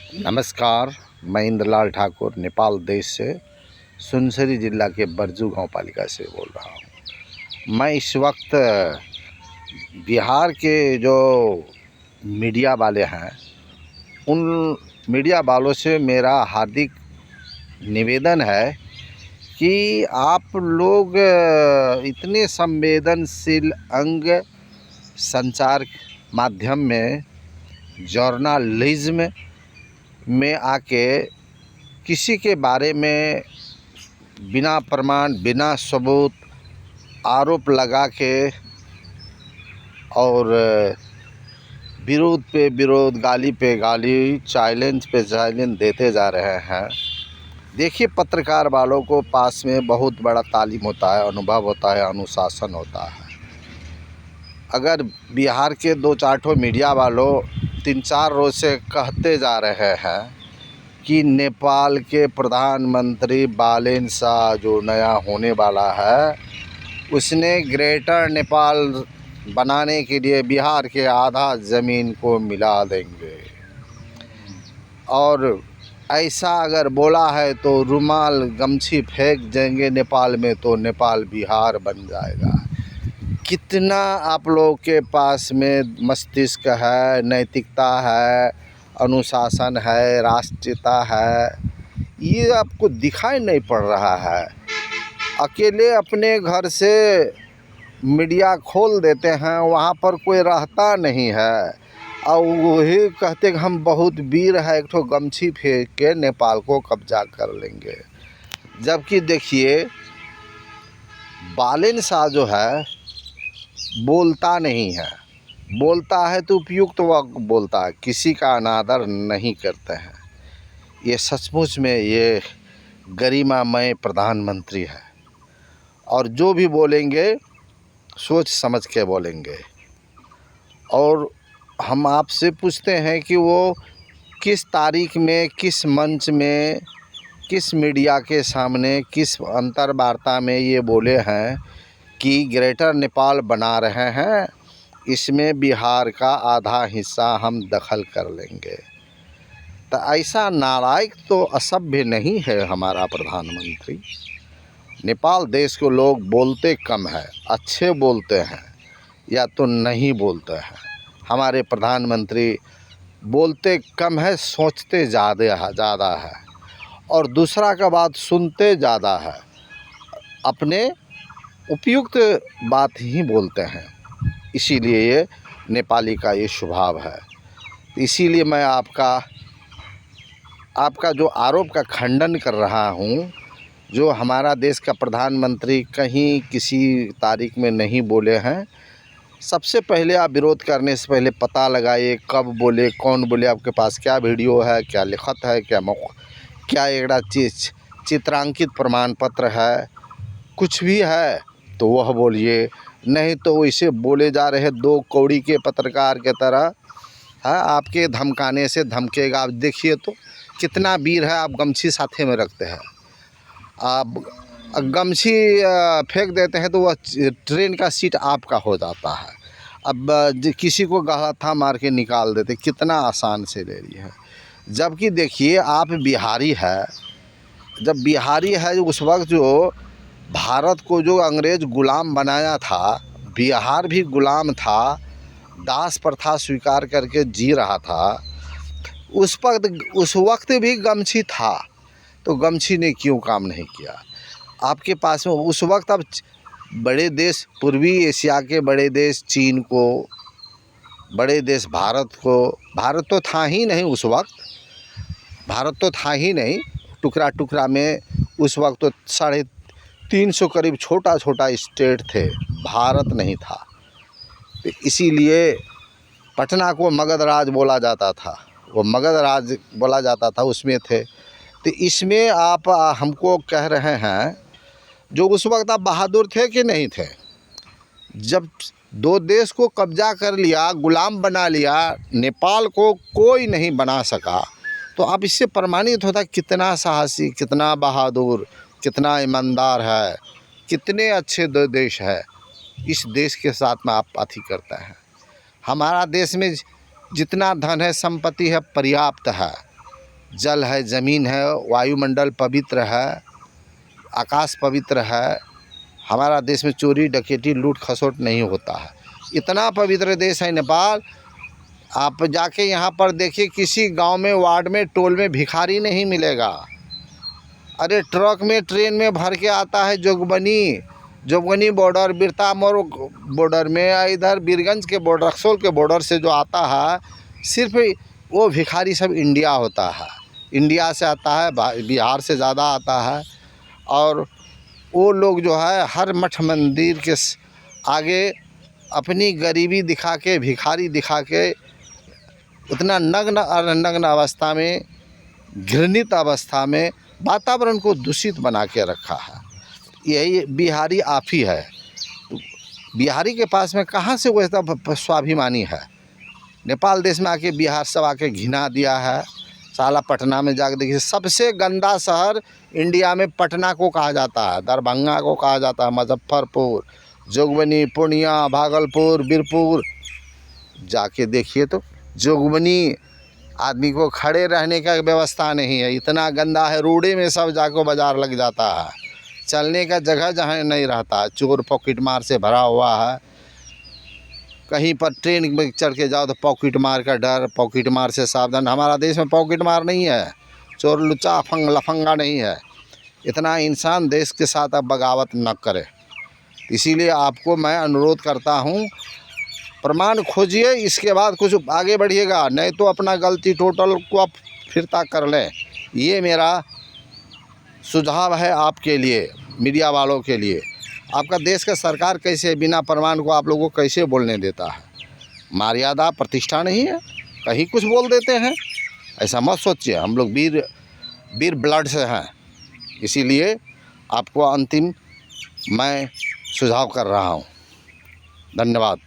नमस्कार, मैं इंद्रलाल ठाकुर नेपाल देश से सुनसरी जिला के बरजू गांव पालिका से बोल रहा हूं। मैं इस वक्त बिहार के जो मीडिया वाले हैं उन मीडिया वालों से मेरा हार्दिक निवेदन है कि आप लोग इतने संवेदनशील अंग संचार माध्यम में जर्नलिज्म में आके किसी के बारे में बिना प्रमाण बिना सबूत आरोप लगा के और विरोध पे विरोध गाली पे गाली चैलेंज पे चैलेंज देते जा रहे हैं। देखिए, पत्रकार वालों को पास में बहुत बड़ा तालीम होता है, अनुभव होता है, अनुशासन होता है। अगर बिहार के 2-4 ठो मीडिया वालों 3-4 रोज से कहते जा रहे हैं कि नेपाल के प्रधानमंत्री बालेन शाह जो नया होने वाला है उसने ग्रेटर नेपाल बनाने के लिए बिहार के आधा ज़मीन को मिला देंगे, और ऐसा अगर बोला है तो रुमाल गमछी फेंक देंगे नेपाल में तो नेपाल बिहार बन जाएगा। कितना आप लोगों के पास में मस्तिष्क है, नैतिकता है, अनुशासन है, राष्ट्रीयता है, ये आपको दिखाई नहीं पड़ रहा है। अकेले अपने घर से मीडिया खोल देते हैं, वहाँ पर कोई रहता नहीं है और वही कहते कि हम बहुत वीर है, एक ठो गमछी फेंक के नेपाल को कब्जा कर लेंगे। जबकि देखिए, बालेन शाह जो है बोलता नहीं है, बोलता है तो उपयुक्त वक्त बोलता है, किसी का अनादर नहीं करते हैं। ये सचमुच में ये गरिमामय प्रधानमंत्री है और जो भी बोलेंगे सोच समझ के बोलेंगे। और हम आपसे पूछते हैं कि वो किस तारीख में, किस मंच में, किस मीडिया के सामने, किस अंतर्वार्ता में ये बोले हैं कि ग्रेटर नेपाल बना रहे हैं, इसमें बिहार का आधा हिस्सा हम दखल कर लेंगे। तो ऐसा नालायक तो असभ्य नहीं है हमारा प्रधानमंत्री। नेपाल देश को लोग बोलते कम है, अच्छे बोलते हैं या तो नहीं बोलते हैं। हमारे प्रधानमंत्री बोलते कम है, सोचते ज़्यादा है और दूसरा का बात सुनते ज़्यादा है। अपने उपयुक्त बात ही बोलते हैं, इसीलिए ये नेपाली का ये स्वभाव है। इसीलिए मैं आपका जो आरोप का खंडन कर रहा हूँ। जो हमारा देश का प्रधानमंत्री कहीं किसी तारीख में नहीं बोले हैं। सबसे पहले आप विरोध करने से पहले पता लगाइए कब बोले, कौन बोले, आपके पास क्या वीडियो है, क्या लिखत है, क्या एक चित्रांकित प्रमाण पत्र है, कुछ भी है तो वह बोलिए। नहीं तो वैसे बोले जा रहे 2 कौड़ी के पत्रकार के तरह है, आपके धमकाने से धमकेगा। आप देखिए तो कितना वीर है, आप गमछी साथे में रखते हैं, आप गमछी फेंक देते हैं तो वह ट्रेन का सीट आपका हो जाता है। अब किसी को गलथा मार के निकाल देते, कितना आसान से ले रही है। जबकि देखिए, आप बिहारी है, जब बिहारी है उस वक्त जो भारत को जो अंग्रेज़ गुलाम बनाया था, बिहार भी गुलाम था, दास प्रथा स्वीकार करके जी रहा था। उस वक्त भी गमछी था, तो गमछी ने क्यों काम नहीं किया आपके पास में उस वक्त? अब बड़े देश, पूर्वी एशिया के बड़े देश चीन को, बड़े देश भारत तो था ही नहीं उस वक्त, भारत तो था ही नहीं, टुकड़ा टुकड़ा में उस वक्त तो 350 करीब छोटा स्टेट थे, भारत नहीं था। तो इसीलिए पटना को मगध राज बोला जाता था, वो मगध राज बोला जाता था, उसमें थे। तो इसमें आप हमको कह रहे हैं जो उस वक्त आप बहादुर थे कि नहीं थे? जब 2 देश को कब्जा कर लिया, गुलाम बना लिया, नेपाल को कोई नहीं बना सका, तो अब इससे प्रमाणित होता कितना साहसी, कितना बहादुर, कितना ईमानदार है, कितने अच्छे 2 देश है। इस देश के साथ में आप अथी करते हैं। हमारा देश में जितना धन है, संपत्ति है, पर्याप्त है, जल है, ज़मीन है, वायुमंडल पवित्र है, आकाश पवित्र है। हमारा देश में चोरी डकैती लूट खसोट नहीं होता है। इतना पवित्र देश है नेपाल। आप जाके यहाँ पर देखिए, किसी गांव में, वार्ड में, टोल में भिखारी नहीं मिलेगा। अरे ट्रक में, ट्रेन में भर के आता है जोगबनी बॉर्डर, बिरतामोर बॉर्डर में, इधर बीरगंज के बॉर्डर, रक्सौल के बॉर्डर से जो आता है, सिर्फ वो भिखारी सब इंडिया होता है। इंडिया से आता है, बिहार से ज़्यादा आता है। और वो लोग जो है हर मठ मंदिर के आगे अपनी गरीबी दिखा के, भिखारी दिखा के, उतना नग्न अवस्था में, घृणित अवस्था में वातावरण को दूषित बना के रखा है। यही बिहारी आप ही है। बिहारी के पास में कहाँ से वैसा स्वाभिमानी है? नेपाल देश में आके बिहार सब आके घिना दिया है। साला पटना में जाकर देखिए, सबसे गंदा शहर इंडिया में पटना को कहा जाता है, दरभंगा को कहा जाता है, मुजफ्फरपुर, जोगबनी, पूर्णिया, भागलपुर, बीरपुर। जाके देखिए तो जोगबनी आदमी को खड़े रहने का व्यवस्था नहीं है, इतना गंदा है। रोडे में सब जाको बाजार लग जाता है, चलने का जगह जहाँ नहीं रहता। चोर पॉकेट मार से भरा हुआ है। कहीं पर ट्रेन में चढ़ के जाओ तो पॉकेट मार का डर, पॉकेट मार से सावधान। हमारा देश में पॉकेट मार नहीं है, चोर लुच्चा लफंगा नहीं है। इतना इंसान देश के साथ अब बगावत न करे। इसीलिए आपको मैं अनुरोध करता हूँ, प्रमाण खोजिए, इसके बाद कुछ आगे बढ़िएगा, नहीं तो अपना गलती टोटल को आप फिरता कर लें। ये मेरा सुझाव है आपके लिए, मीडिया वालों के लिए। आपका देश का सरकार कैसे बिना प्रमाण को आप लोगों को कैसे बोलने देता है? मर्यादा प्रतिष्ठा नहीं है, कहीं कुछ बोल देते हैं। ऐसा मत सोचिए, हम लोग वीर ब्लड से हैं। इसीलिए आपको अंतिम मैं सुझाव कर रहा हूँ। धन्यवाद।